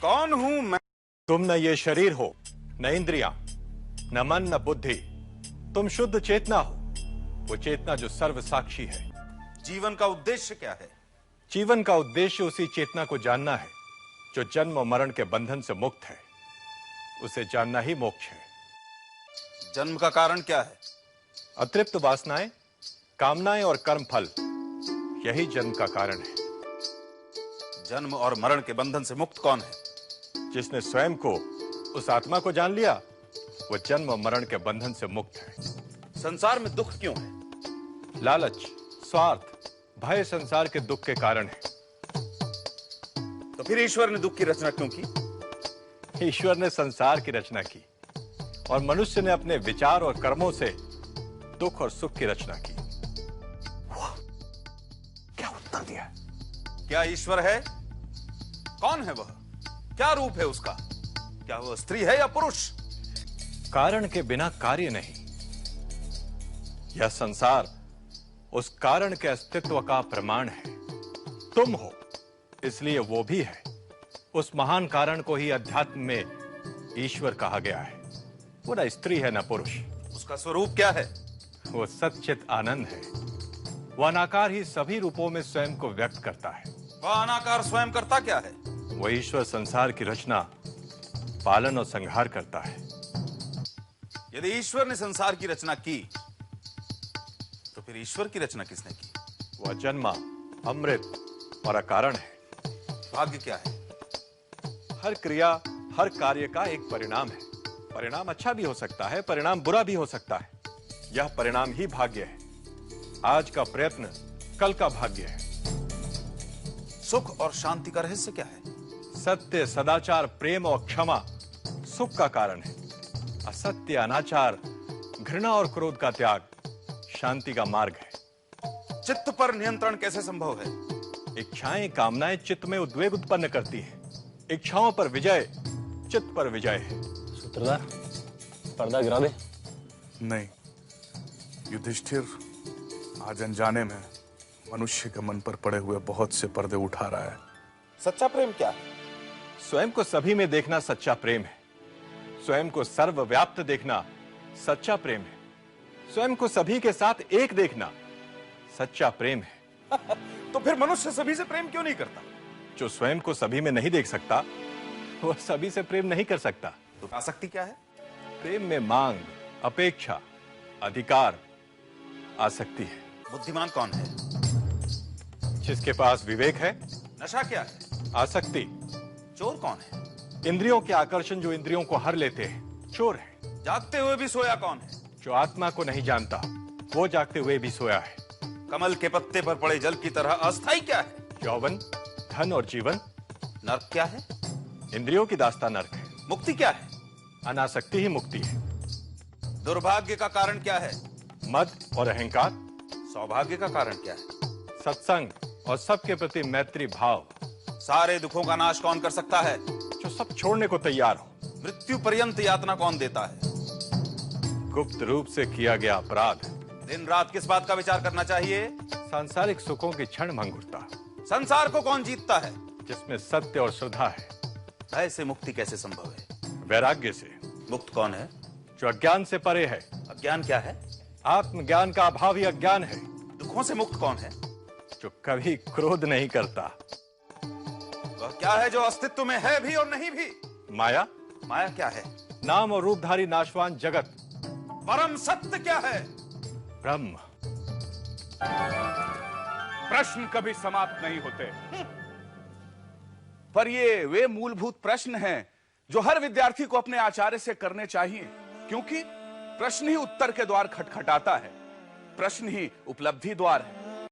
कौन हूं मैं? तुम न ये शरीर हो, न इंद्रियां, न मन, न बुद्धि। तुम शुद्ध चेतना हो, वो चेतना जो सर्व साक्षी है। जीवन का उद्देश्य क्या है? जीवन का उद्देश्य उसी चेतना को जानना है जो जन्म और मरण के बंधन से मुक्त है। उसे जानना ही मोक्ष है। जन्म का कारण क्या है? अतृप्त वासनाएं, कामनाएं और कर्म फल, यही जन्म का कारण है। जन्म और मरण के बंधन से मुक्त कौन है? जिसने स्वयं को, उस आत्मा को जान लिया, वो जन्म और मरण के बंधन से मुक्त है। संसार में दुख क्यों है? लालच, स्वार्थ, भय संसार के दुख के कारण है। तो फिर ईश्वर ने दुख की रचना क्यों की? ईश्वर ने संसार की रचना की और मनुष्य ने अपने विचार और कर्मों से दुख और सुख की रचना की। क्या उत्तर दिया? क्या ईश्वर है? कौन है वह? क्या रूप है उसका? क्या वह स्त्री है या पुरुष? कारण के बिना कार्य नहीं। यह संसार उस कारण के अस्तित्व का प्रमाण है। तुम हो, इसलिए वो भी है। उस महान कारण को ही अध्यात्म में ईश्वर कहा गया है। वो न स्त्री है न पुरुष। उसका स्वरूप क्या है? वो सच्चित आनंद है। वह अनाकार ही सभी रूपों में स्वयं को व्यक्त करता है। वह अनाकार स्वयं करता क्या है? वह ईश्वर संसार की रचना, पालन और संहार करता है। यदि ईश्वर ने संसार की रचना की, तो फिर ईश्वर की रचना किसने की? वह जन्मा, अमृत और अकारण है। भाग्य क्या है? हर क्रिया, हर कार्य का एक परिणाम है। परिणाम अच्छा भी हो सकता है, परिणाम बुरा भी हो सकता है। यह परिणाम ही भाग्य है। आज का प्रयत्न कल का भाग्य है। सुख और शांति का रहस्य क्या है? सत्य, सदाचार, प्रेम और क्षमा सुख का कारण है। असत्य, अनाचार, घृणा और क्रोध का त्याग शांति का मार्ग है। चित्त पर नियंत्रण कैसे संभव है? इच्छाएं, कामनाएं चित्त में उद्वेग उत्पन्न करती हैं। इच्छाओं पर विजय चित्त पर विजय है। सूत्रधार, पर्दा गिरा दे। नहीं, युधिष्ठिर आज अनजाने में मनुष्य के मन पर पड़े हुए बहुत से पर्दे उठा रहा है। सच्चा प्रेम क्या है? स्वयं को सभी में देखना सच्चा प्रेम है। स्वयं को सर्वव्याप्त देखना सच्चा प्रेम है। स्वयं को सभी के साथ एक देखना सच्चा प्रेम है। तो फिर मनुष्य सभी से प्रेम क्यों नहीं करता? जो स्वयं को सभी में नहीं देख सकता, वह सभी से प्रेम नहीं कर सकता। तो आसक्ति क्या है? प्रेम में मांग, अपेक्षा, अधिकार, आसक्ति है। बुद्धिमान कौन है? जिसके पास विवेक है। नशा क्या है? आसक्ति। चोर कौन है? इंद्रियों के आकर्षण जो इंद्रियों को हर लेते हैं, चोर है। जागते हुए भी सोया कौन है? जो आत्मा को नहीं जानता, वो जागते हुए भी सोया है। कमल के पत्ते पर पड़े जल की तरह अस्थाई क्या है? यौवन, धन और जीवन। नर्क क्या है? इंद्रियों की दास्ता नर्क है। मुक्ति क्या है? अनासक्ति ही मुक्ति है। दुर्भाग्य का कारण क्या है? मद और अहंकार। सौभाग्य का कारण क्या है? सत्संग और सबके प्रति मैत्री भाव। सारे दुखों का नाश कौन कर सकता है? जो सब छोड़ने को तैयार हो। मृत्यु पर्यंत यातना कौन देता है? गुप्त रूप से किया गया अपराध। दिन रात किस बात का विचार करना चाहिए? सांसारिक सुखों की क्षण भंगुरता। संसार को कौन जीतता है? जिसमें सत्य और श्रद्धा है। भय से मुक्ति कैसे संभव है? वैराग्य से। मुक्त कौन है? जो अज्ञान से परे है। अज्ञान क्या है? आत्मज्ञान का अभाव ही अज्ञान है। दुखों से मुक्त कौन है? जो कभी क्रोध नहीं करता। वह क्या है जो अस्तित्व में है भी और नहीं भी? माया। माया क्या है? नाम और रूपधारी नाशवान जगत। परम सत्य क्या है? ब्रह्म। प्रश्न कभी समाप्त नहीं होते, पर ये वे मूलभूत प्रश्न हैं जो हर विद्यार्थी को अपने आचार्य से करने चाहिए, क्योंकि प्रश्न ही उत्तर के द्वार खटखटाता है। प्रश्न ही उपलब्धि द्वार है।